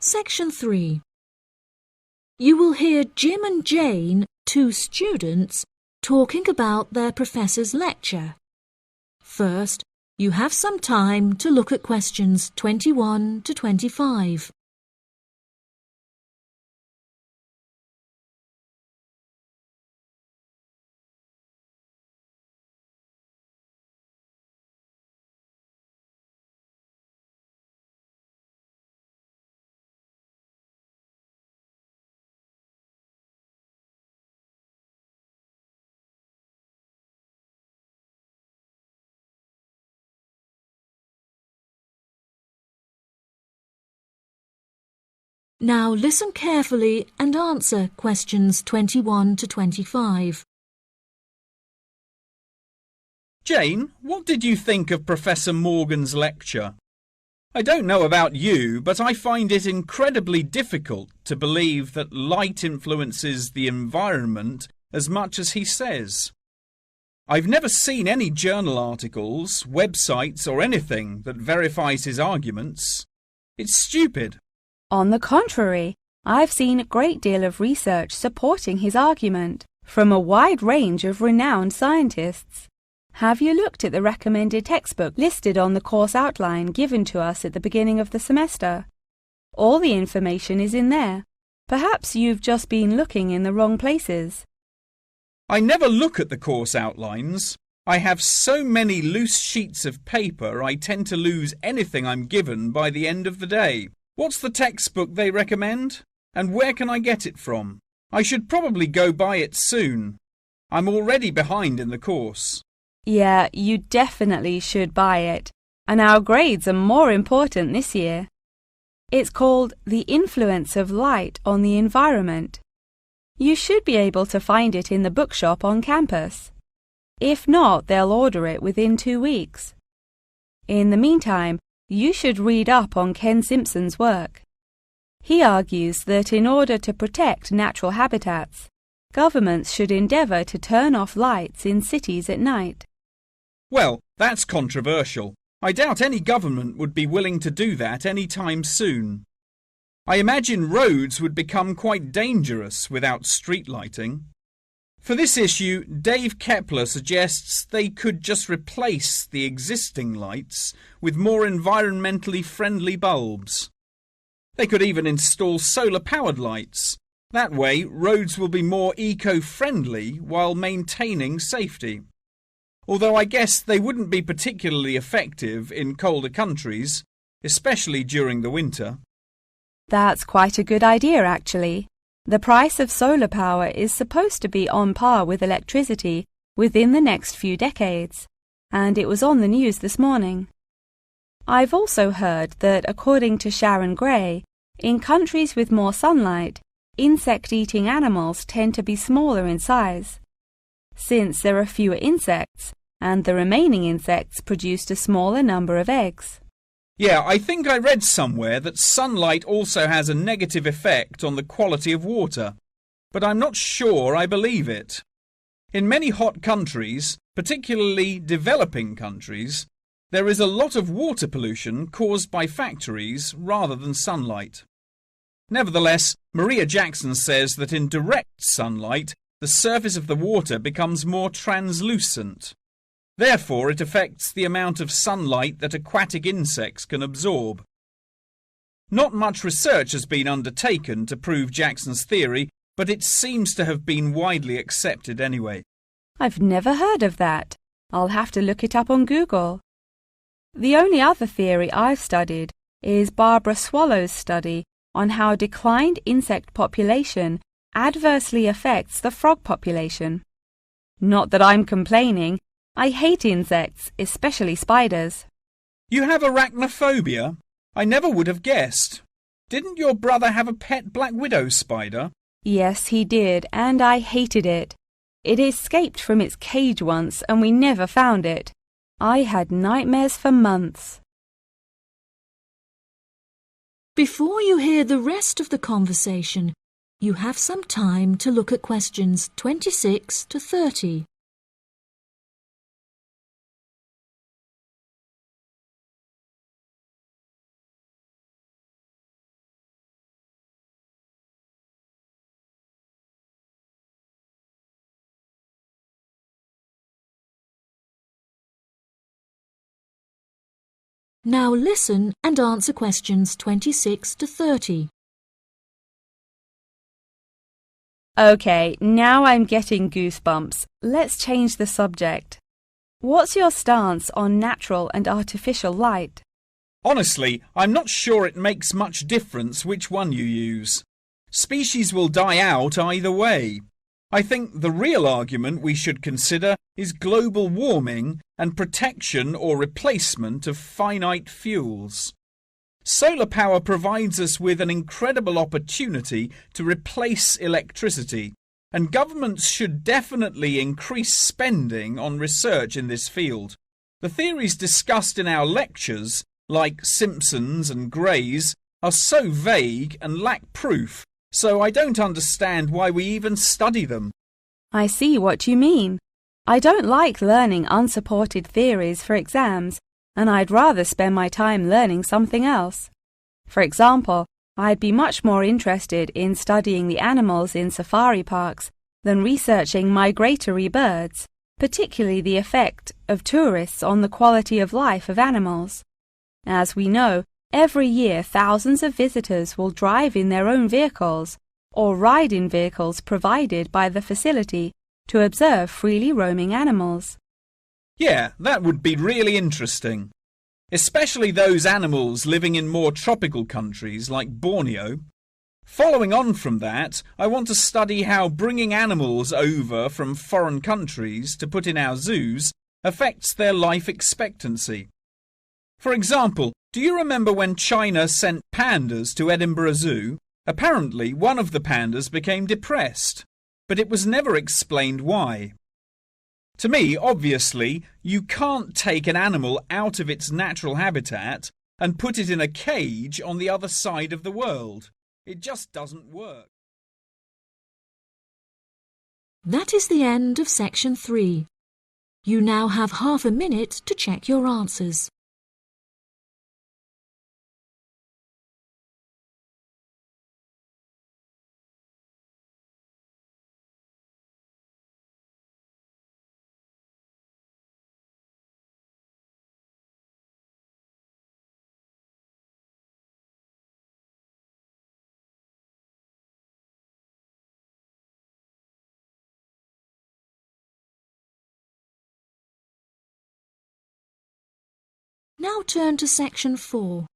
Section 3. You will hear Jim and Jane, two students, talking about their professor's lecture. First, you have some time to look at questions 21 to 25. Now listen carefully and answer questions 21 to 25. Jane, what did you think of Professor Morgan's lecture? I don't know about you, but I find it incredibly difficult to believe that light influences the environment as much as he says. I've never seen any journal articles, websites or anything that verifies his arguments. It's stupid. On the contrary, I've seen a great deal of research supporting his argument from a wide range of renowned scientists. Have you looked at the recommended textbook listed on the course outline given to us at the beginning of the semester? All the information is in there. Perhaps you've just been looking in the wrong places. I never look at the course outlines. I have so many loose sheets of paper I tend to lose anything I'm given by the end of the day. What's the textbook they recommend? And where can I get it from? I should probably go buy it soon. I'm already behind in the course. Yeah, you definitely should buy it. And our grades are more important this year. It's called The Influence of Light on the Environment. You should be able to find it in the bookshop on campus. If not, they'll order it within 2 weeks. In the meantime, you should read up on Ken Simpson's work. He argues that in order to protect natural habitats, governments should endeavour to turn off lights in cities at night. Well, that's controversial. I doubt any government would be willing to do that any time soon. I imagine roads would become quite dangerous without street lighting. For this issue, Dave Kepler suggests they could just replace the existing lights with more environmentally friendly bulbs. They could even install solar-powered lights. That way, roads will be more eco-friendly while maintaining safety. Although I guess they wouldn't be particularly effective in colder countries, especially during the winter. That's quite a good idea, actually. The price of solar power is supposed to be on par with electricity within the next few decades, and it was on the news this morning. I've also heard that, according to Sharon Gray, in countries with more sunlight, insect-eating animals tend to be smaller in size. Since there are fewer insects, and the remaining insects produced a smaller number of eggs. Yeah, I think I read somewhere that sunlight also has a negative effect on the quality of water, but I'm not sure I believe it. In many hot countries, particularly developing countries, there is a lot of water pollution caused by factories rather than sunlight. Nevertheless, Maria Jackson says that in direct sunlight, the surface of the water becomes more translucent. Therefore, it affects the amount of sunlight that aquatic insects can absorb. Not much research has been undertaken to prove Jackson's theory, but it seems to have been widely accepted anyway. I've never heard of that. I'll have to look it up on Google. The only other theory I've studied is Barbara Swallow's study on how declined insect population adversely affects the frog population. Not that I'm complaining. I hate insects, especially spiders. You have arachnophobia? I never would have guessed. Didn't your brother have a pet black widow spider? Yes, he did, and I hated it. It escaped from its cage once, and we never found it. I had nightmares for months. Before you hear the rest of the conversation, you have some time to look at questions 26 to 30. Now listen and answer questions 26 to 30. OK, now I'm getting goosebumps. Let's change the subject. What's your stance on natural and artificial light? Honestly, I'm not sure it makes much difference which one you use. Species will die out either way. I think the real argument we should consider is global warming and protection or replacement of finite fuels. Solar power provides us with an incredible opportunity to replace electricity, and governments should definitely increase spending on research in this field. The theories discussed in our lectures, like Simpson's and Gray's, are so vague and lack proof, so I don't understand why we even study them. I see what you mean. I don't like learning unsupported theories for exams, and I'd rather spend my time learning something else. For example, I'd be much more interested in studying the animals in safari parks than researching migratory birds, particularly the effect of tourists on the quality of life of animals. As we know, every year thousands of visitors will drive in their own vehicles or ride in vehicles provided by the facility to observe freely roaming animals. Yeah, that would be really interesting. Especially those animals living in more tropical countries like Borneo. Following on from that, I want to study how bringing animals over from foreign countries to put in our zoos affects their life expectancy. For example, do you remember when China sent pandas to Edinburgh Zoo? Apparently, one of the pandas became depressed, but it was never explained why. To me, obviously, you can't take an animal out of its natural habitat and put it in a cage on the other side of the world. It just doesn't work. That is the end of section 3. You now have half a minute to check your answers. Now turn to section 4.